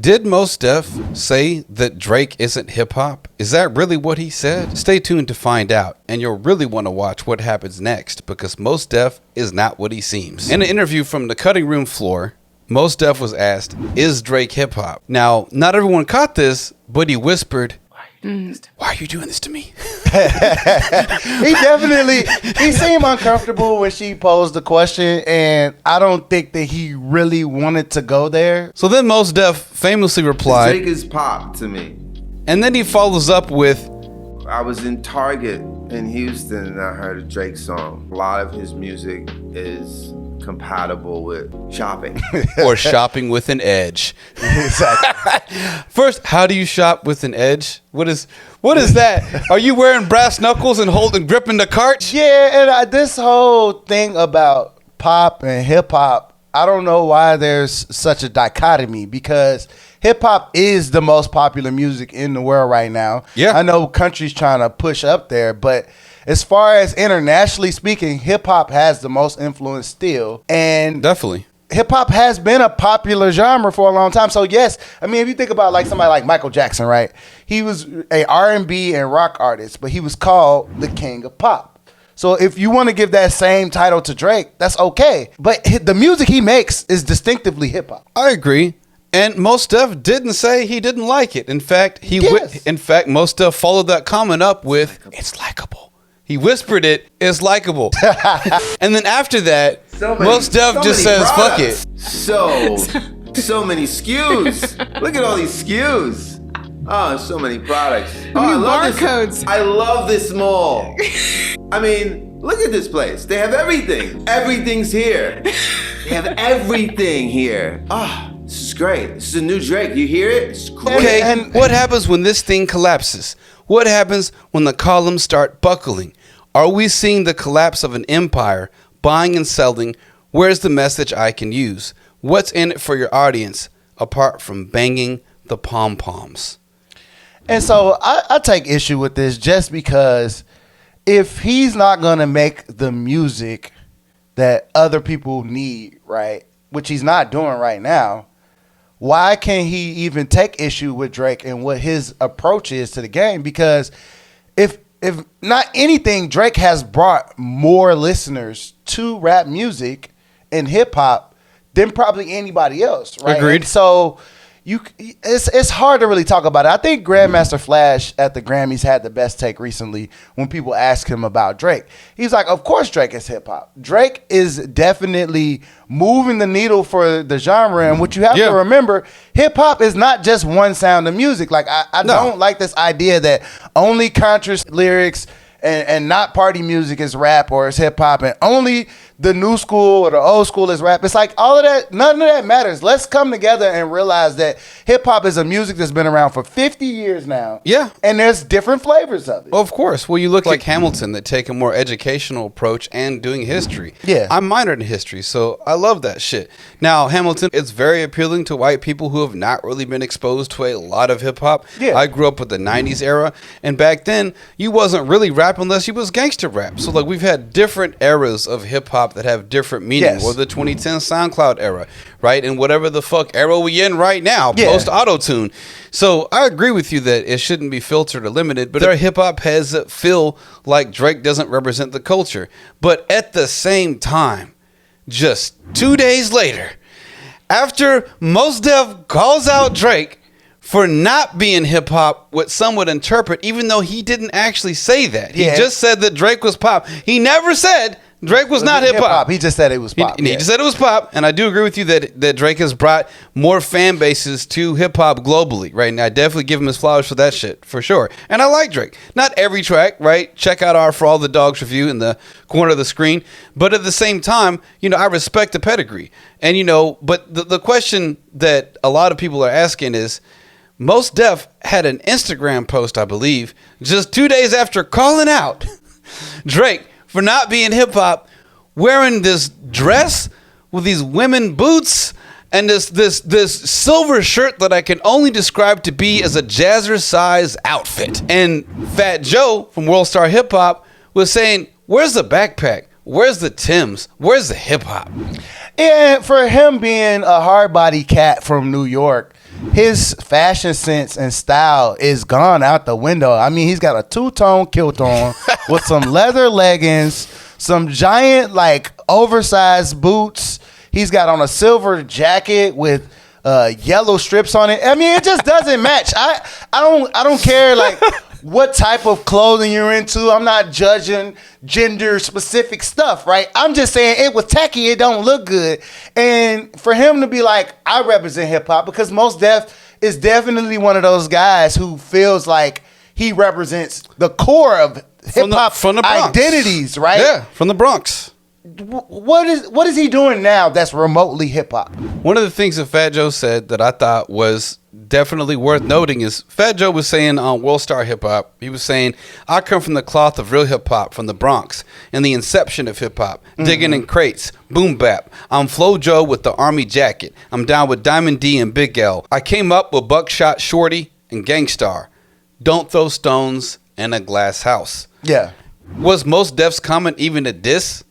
Did Mos Def say that Drake isn't hip-hop? Is that really what he said? Stay tuned to find out, and you'll really want to watch what happens next, because Mos Def is not what he seems. In an interview from the cutting room floor, Mos Def was asked, is Drake hip-hop? Now, not everyone caught this, but he whispered, why are you doing this to me? He seemed uncomfortable when she posed the question, and I don't think that he really wanted to go there. So then Mos Def famously replied, Drake is pop to me. And then he follows up with, I was in Target in Houston and I heard a Drake song. A lot of his music is compatible with shopping. or shopping with an edge. Exactly. First, how do you shop with an edge? What is that? Are you wearing brass knuckles and gripping the cart? Yeah, and this whole thing about pop and hip hop, I don't know why there's such a dichotomy, because hip hop is the most popular music in the world right now. Yeah. I know countries trying to push up there, but as far as internationally speaking, hip hop has the most influence still. And Definitely. hip hop has been a popular genre for a long time. So yes, I mean, if you think about like somebody like Michael Jackson, right? He was a R&B and rock artist, but he was called the king of pop. So if you want to give that same title to Drake, that's okay. But the music he makes is distinctively hip hop. I agree. And Mos Def didn't say he didn't like it. In fact, Mos Def followed that comment up with, it's likable. He whispered it, it's likable. And then after that, Mos Def just says, fuck it. So many SKUs. Look at all these SKUs. Oh, so many products. Oh, I love barcodes. I love this mall. I mean, look at this place. They have everything. Everything's here. They have everything here. Ah, this is great. This is a new Drake. You hear it? It's great. Okay, and what happens when this thing collapses? What happens when the columns start buckling? Are we seeing the collapse of an empire, buying and selling? Where's the message I can use? What's in it for your audience, apart from banging the pom-poms? And so I take issue with this just because if he's not going to make the music that other people need, right, which he's not doing right now, why can't he even take issue with Drake and what his approach is to the game? Because if not anything, Drake has brought more listeners to rap music and hip hop than probably anybody else, right? Agreed. And so it's hard to really talk about it. I think Grandmaster Flash at the Grammys had the best take recently when people asked him about Drake. He's like, of course Drake is hip hop. Drake is definitely moving the needle for the genre. And what you have to remember, hip hop is not just one sound of music. Like I don't like this idea that only conscious lyrics and not party music is rap or is hip hop, and only the new school or the old school is rap. It's like all of that, none of that matters. Let's come together and realize that hip hop is a music that's been around for 50 years now. Yeah. And there's different flavors of it. Of course. Well, you look like Hamilton that take a more educational approach and doing history. Yeah. I'm minored in history, so I love that shit. Now, Hamilton, it's very appealing to white people who have not really been exposed to a lot of hip hop. Yeah. I grew up with the 90s era, and back then, you wasn't really rap unless you was gangster rap. So, like, we've had different eras of hip hop that have different meaning. Yes. Or the 2010 SoundCloud era, right? And whatever the fuck era we in right now, Yeah. post auto-tune. So I agree with you that it shouldn't be filtered or limited, but there are hip-hop heads that feel like Drake doesn't represent the culture. But at the same time, just 2 days later, after Mos Def calls out Drake for not being hip-hop, what some would interpret, even though he didn't actually say that. He just said that Drake was pop. He never said Drake was not hip-hop. He just said it was pop. He just said it was pop, and I do agree with you that Drake has brought more fan bases to hip-hop globally, right? And I definitely give him his flowers for that shit, for sure. And I like Drake. Not every track, right? Check out our For All the Dogs review in the corner of the screen. But at the same time, I respect the pedigree. And, but the question that a lot of people are asking is, Mos Def had an Instagram post, I believe, just 2 days after calling out Drake for not being hip-hop, wearing this dress with these women boots and this silver shirt that I can only describe to be as a jazzercise outfit. And Fat Joe from World Star Hip Hop was saying, where's the backpack? Where's the Timbs? Where's the hip-hop? And for him being a hard-body cat from New York, his fashion sense and style is gone out the window. I mean, he's got a two-tone kilt on with some leather leggings, some giant like oversized boots. He's got on a silver jacket with yellow strips on it. I mean, it just doesn't match. I don't care like what type of clothing you're into. I'm not judging gender specific stuff, right? I'm just saying it was tacky. It don't look good. And for him to be like, I represent hip hop, because Mos Def is definitely one of those guys who feels like he represents the core of hip hop from the Bronx. Identities, right? Yeah, from the Bronx. What is he doing now that's remotely hip hop? One of the things that Fat Joe said that I thought was definitely worth noting is Fat Joe was saying on World Star Hip Hop, he was saying, I come from the cloth of real hip hop, from the Bronx and the inception of hip hop, digging in crates, boom bap. I'm Flo Joe with the army jacket. I'm down with Diamond D and Big L. I came up with Buckshot Shorty and Gangstar. Don't throw stones in a glass house. Yeah. Was Mos Def's comment even a diss?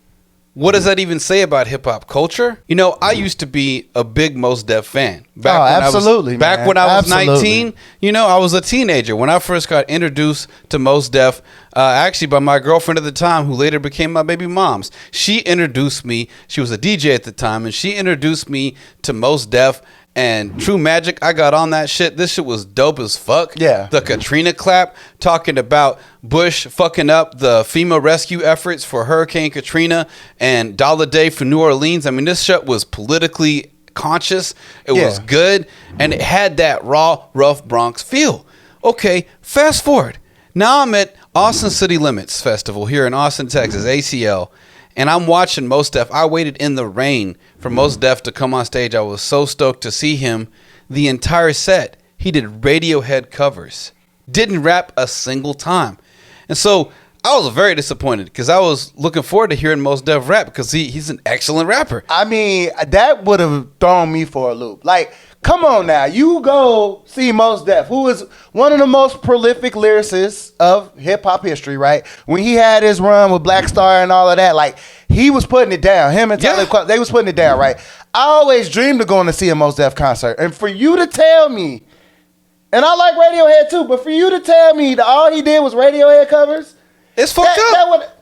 What does that even say about hip hop culture? You know, I used to be a big Mos Def fan. Absolutely. Back when I was 19, you know, I was a teenager. When I first got introduced to Mos Def, actually by my girlfriend at the time, who later became my baby mom's. She introduced me. She was a DJ at the time, and she introduced me to Mos Def and True Magic. I got on that shit. This shit was dope as fuck. Yeah. The Katrina clap, talking about Bush fucking up the FEMA rescue efforts for Hurricane Katrina and Dollar Day for New Orleans. I mean, this shit was politically conscious. It was good. And it had that raw, rough Bronx feel. Okay, fast forward. Now I'm at Austin City Limits Festival here in Austin, Texas, ACL. And I'm watching Mos Def. I waited in the rain for Mos Def to come on stage. I was so stoked to see him. The entire set, he did Radiohead covers. Didn't rap a single time. And so I was very disappointed because I was looking forward to hearing Mos Def rap because he's an excellent rapper. I mean, that would have thrown me for a loop. Like, come on now. You go see Mos Def, who is one of the most prolific lyricists of hip-hop history, right? When he had his run with Black Star and all of that, like, he was putting it down. Him and Talib Kweli, they was putting it down, right? I always dreamed of going to see a Mos Def concert. And for you to tell me, and I like Radiohead too, but for you to tell me that all he did was Radiohead covers, it's fucked up.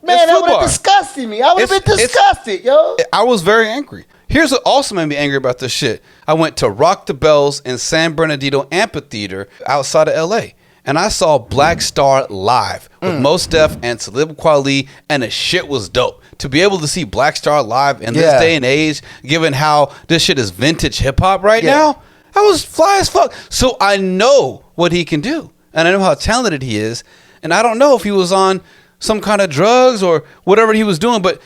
That would have disgusted me. I would have been disgusted, yo. I was very angry. Here's what also made me angry about this shit. I went to Rock the Bells in San Bernardino Amphitheater outside of LA. And I saw Black Star live with Mos Def and Talib Kweli, and the shit was dope. To be able to see Black Star live in this day and age, given how this shit is vintage hip hop right now, I was fly as fuck. So I know what he can do, and I know how talented he is, and I don't know if he was on some kind of drugs or whatever he was doing. But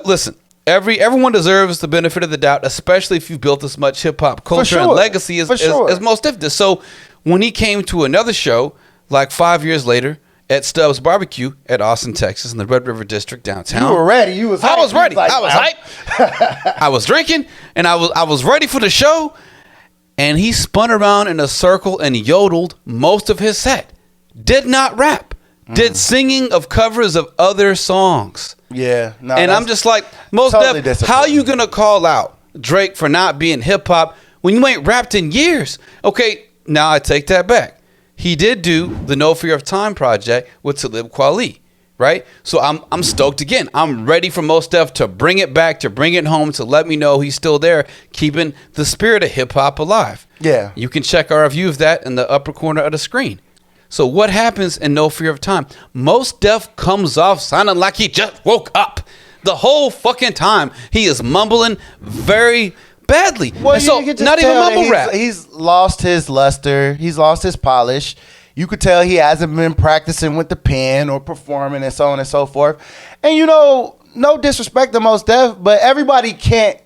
listen. Everyone deserves the benefit of the doubt, especially if you've built as much hip hop culture and legacy as Mos Def did. So when he came to another show, like 5 years later, at Stubbs Barbecue at Austin, Texas, in the Red River District downtown, you were ready. You was hyped. I was ready. Like, I was hyped. I was drinking, and I was ready for the show. And he spun around in a circle and yodeled most of his set. Did not rap. Did singing of covers of other songs. Yeah. No, and I'm just like, Mos Def, how you going to call out Drake for not being hip-hop when you ain't rapped in years? Okay, now I take that back. He did do the No Fear of Time project with Talib Kweli, right? So I'm stoked again. I'm ready for Mos Def to bring it back, to bring it home, to let me know he's still there, keeping the spirit of hip-hop alive. Yeah. You can check our review of that in the upper corner of the screen. So what happens in No Fear of Time? Mos Def comes off sounding like he just woke up. The whole fucking time he is mumbling very badly. Well, and so you can just not even mumble rap. He's lost his luster. He's lost his polish. You could tell he hasn't been practicing with the pen or performing and so on and so forth. And you know, no disrespect to Mos Def, but everybody can't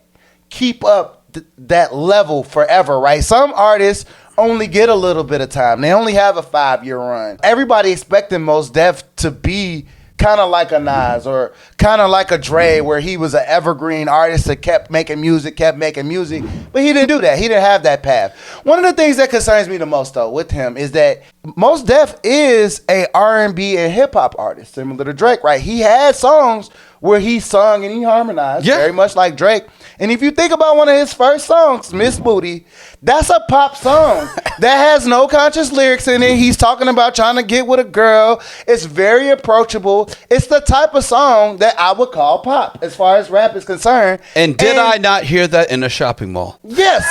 keep up that level forever, right? Some artists only get a little bit of time. They only have a 5-year run. Everybody expecting Mos Def to be kind of like a Nas or kind of like a Dre, where he was an evergreen artist that kept making music, but he didn't do that. He didn't have that path. One of the things that concerns me the most, though, with him is that Mos Def is a R&B and hip hop artist, similar to Drake, right? He had songs where he sung and he harmonized, very much like Drake. And if you think about one of his first songs, Miss Booty, that's a pop song that has no conscious lyrics in it. He's talking about trying to get with a girl. It's very approachable. It's the type of song that I would call pop as far as rap is concerned. And did I not hear that in a shopping mall? Yes.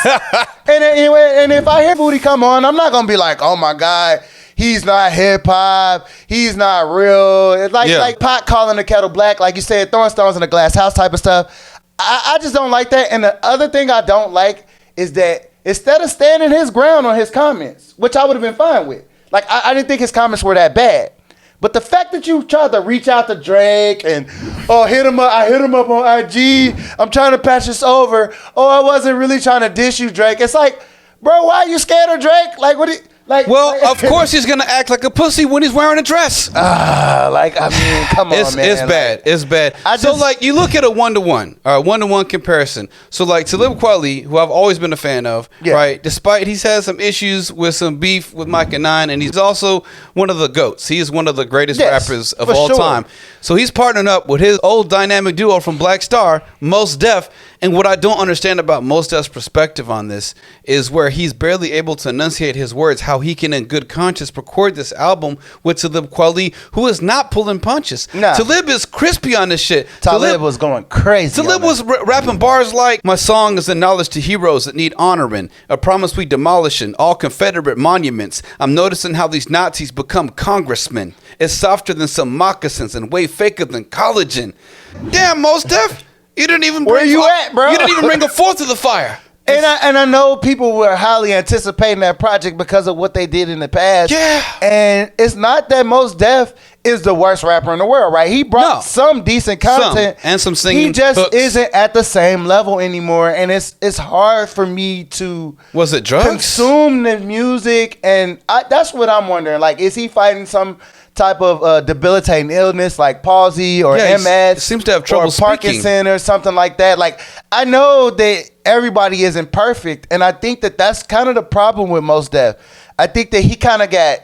And anyway, and if I hear Booty come on, I'm not going to be like, oh my God, he's not hip hop. He's not real. It's like pot calling the kettle black, like you said, throwing stones in a glass house type of stuff. I just don't like that. And the other thing I don't like is that instead of standing his ground on his comments, which I would have been fine with, like I didn't think his comments were that bad. But the fact that you tried to reach out to Drake and I hit him up on IG. I'm trying to patch this over. I wasn't really trying to diss you, Drake. It's like, bro, why are you scared of Drake? Like, what? Of course he's gonna act like a pussy when he's wearing a dress. Come on, man. It's bad. It's bad. You look at a 1-to-1 comparison. So like Talib Kweli, who I've always been a fan of, right? Despite he's had some issues with some beef with Micah 9, and he's also one of the GOATs. He is one of the greatest rappers of all time. So he's partnering up with his old dynamic duo from Black Star, Mos Def. And what I don't understand about Mos Def's perspective on this is where he's barely able to enunciate his words, how he can in good conscience record this album with Talib Kweli, who is not pulling punches. Nah. Talib is crispy on this shit. Talib was going crazy. Talib was rapping bars like, my song is a knowledge to heroes that need honoring, a promise we demolishing, all Confederate monuments. I'm noticing how these Nazis become congressmen. It's softer than some moccasins and way faker than collagen. Damn, Mos Def. You didn't even Where you at, bro? You didn't even bring a fourth of the fire. And I know people were highly anticipating that project because of what they did in the past. Yeah. And it's not that Mos Def is the worst rapper in the world, right? He brought some decent content. And some singing. He just hooks. isn't at the same level anymore. And it's hard for me to Was it drugs? Consume the music. And that's what I'm wondering. Like, is he fighting some type of debilitating illness like palsy or MS? Seems to have trouble or Parkinson speaking. Or something like that. Like, I know that everybody isn't perfect, and I think that that's kind of the problem with Mos Def. I think that he kind of got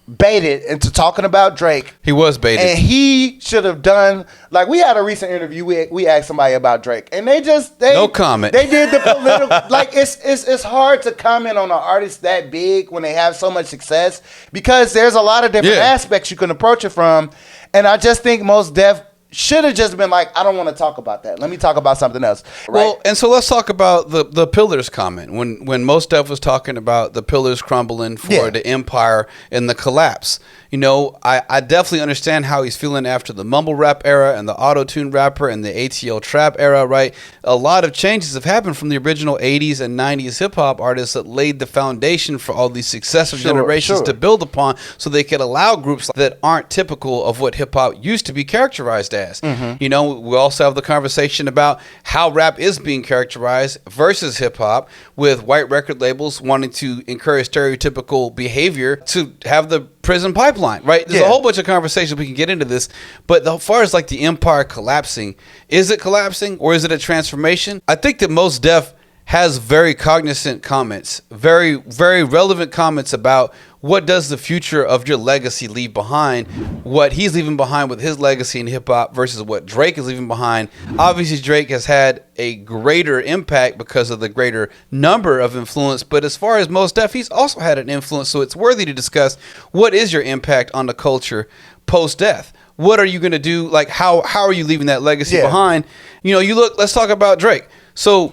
baited into talking about Drake. He was baited. And he should have done, like, we had a recent interview, we asked somebody about Drake, and they no comment. They did the political, like, it's hard to comment on an artist that big when they have so much success, because there's a lot of different aspects you can approach it from, and I just think Mos Def should have just been like, I don't want to talk about that. Let me talk about something else. Right? Well, and so let's talk about the pillars comment. When Mos Def was talking about the pillars crumbling for the empire and the collapse. You know, I definitely understand how he's feeling after the mumble rap era and the auto-tune rapper and the ATL trap era, right? A lot of changes have happened from the original 80s and 90s hip-hop artists that laid the foundation for all these successive generations to build upon, so they could allow groups that aren't typical of what hip-hop used to be characterized as. Mm-hmm. You know, we also have the conversation about how rap is being characterized versus hip-hop, with white record labels wanting to encourage stereotypical behavior to have the prison pipeline, right? There's a whole bunch of conversations we can get into this, but as far as like the empire collapsing, is it collapsing or is it a transformation? I think that Mos Def has very cognizant comments, very, very relevant comments about what does the future of your legacy leave behind, what he's leaving behind with his legacy in hip-hop versus what Drake is leaving behind. Obviously, Drake has had a greater impact because of the greater number of influence, but as far as Mos Def, he's also had an influence, so it's worthy to discuss what is your impact on the culture post-death. What are you going to do? Like, how are you leaving that legacy behind? You know, let's talk about Drake. So,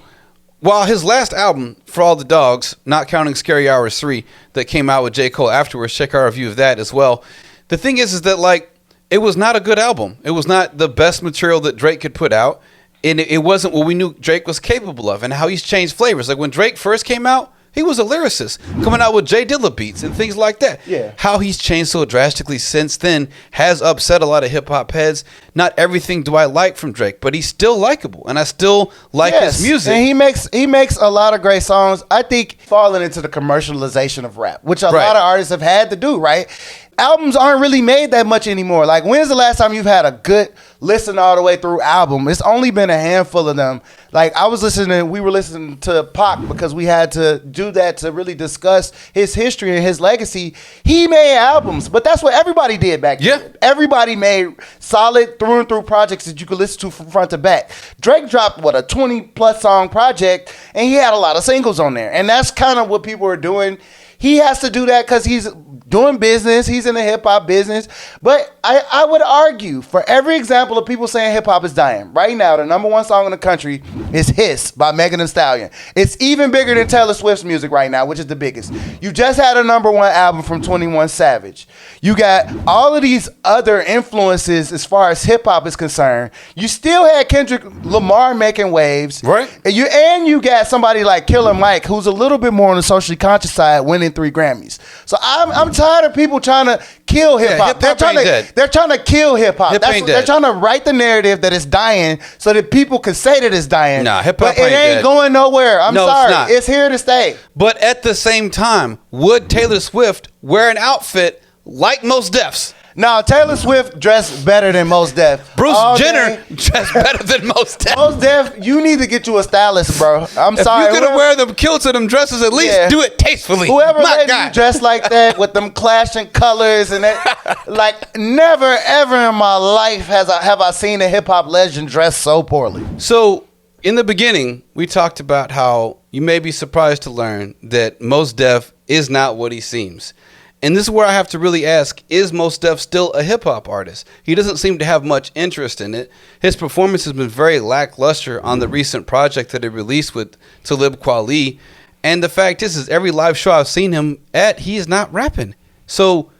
while his last album, For All the Dogs, not counting Scary Hours 3, that came out with J. Cole afterwards, check our review of that as well. The thing is that, like, it was not a good album. It was not the best material that Drake could put out. And it wasn't what we knew Drake was capable of, and how he's changed flavors. Like, when Drake first came out, He was a lyricist coming out with J Dilla beats and things like that. Yeah. How he's changed so drastically since then has upset a lot of hip hop heads. Not everything do I like from Drake, but he's still likable, and I still like his music. And he makes a lot of great songs. I think falling into the commercialization of rap, which a lot of artists have had to do, right? Albums aren't really made that much anymore. Like, when's the last time you've had a good listen all the way through album? It's only been a handful of them. Like, we were listening to Pac because we had to do that to really discuss his history and his legacy. He made albums, but that's what everybody did back then. Everybody made solid through and through projects that you could listen to from front to back. Drake dropped, a 20-plus song project, and he had a lot of singles on there. And that's kind of what people are doing. He has to do that because he's doing business. He's in the hip-hop business. But I would argue, for every example of people saying hip-hop is dying, right now, the number one song in the country is Hiss by Megan Thee Stallion. It's even bigger than Taylor Swift's music right now, which is the biggest. You just had a number one album from 21 Savage. You got all of these other influences as far as hip-hop is concerned. You still had Kendrick Lamar making waves. Right. And you got somebody like Killer Mike, who's a little bit more on the socially conscious side, winning 3 Grammys. So I'm tired of people trying to kill hip-hop. They're trying to kill hip-hop. They're trying to write the narrative that it's dying so that people can say that it's dying. Nah, hip-hop but it ain't going nowhere. I'm sorry. It's here to stay. But at the same time, would Taylor Swift wear an outfit like Mos Def's? Now, Taylor Swift dressed better than Mos Def. Bruce Jenner dressed better than Mos Def. Mos Def, you need to get you a stylist, bro. I'm sorry. If you're going to wear them kilts or them dresses, at least do it tastefully. Whoever made you dress like that with them clashing colors and that, like, never, ever in my life have I seen a hip-hop legend dress so poorly. So, in the beginning, we talked about how you may be surprised to learn that Mos Def is not what he seems. And this is where I have to really ask, is Mos Def still a hip-hop artist? He doesn't seem to have much interest in it. His performance has been very lackluster on the recent project that he released with Talib Kweli. And the fact is every live show I've seen him at, he is not rapping. So,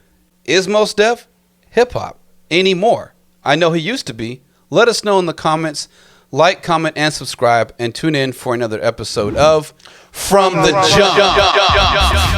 is Mos Def hip-hop anymore? I know he used to be. Let us know in the comments. Like, comment, and subscribe. And tune in for another episode of From the Jump.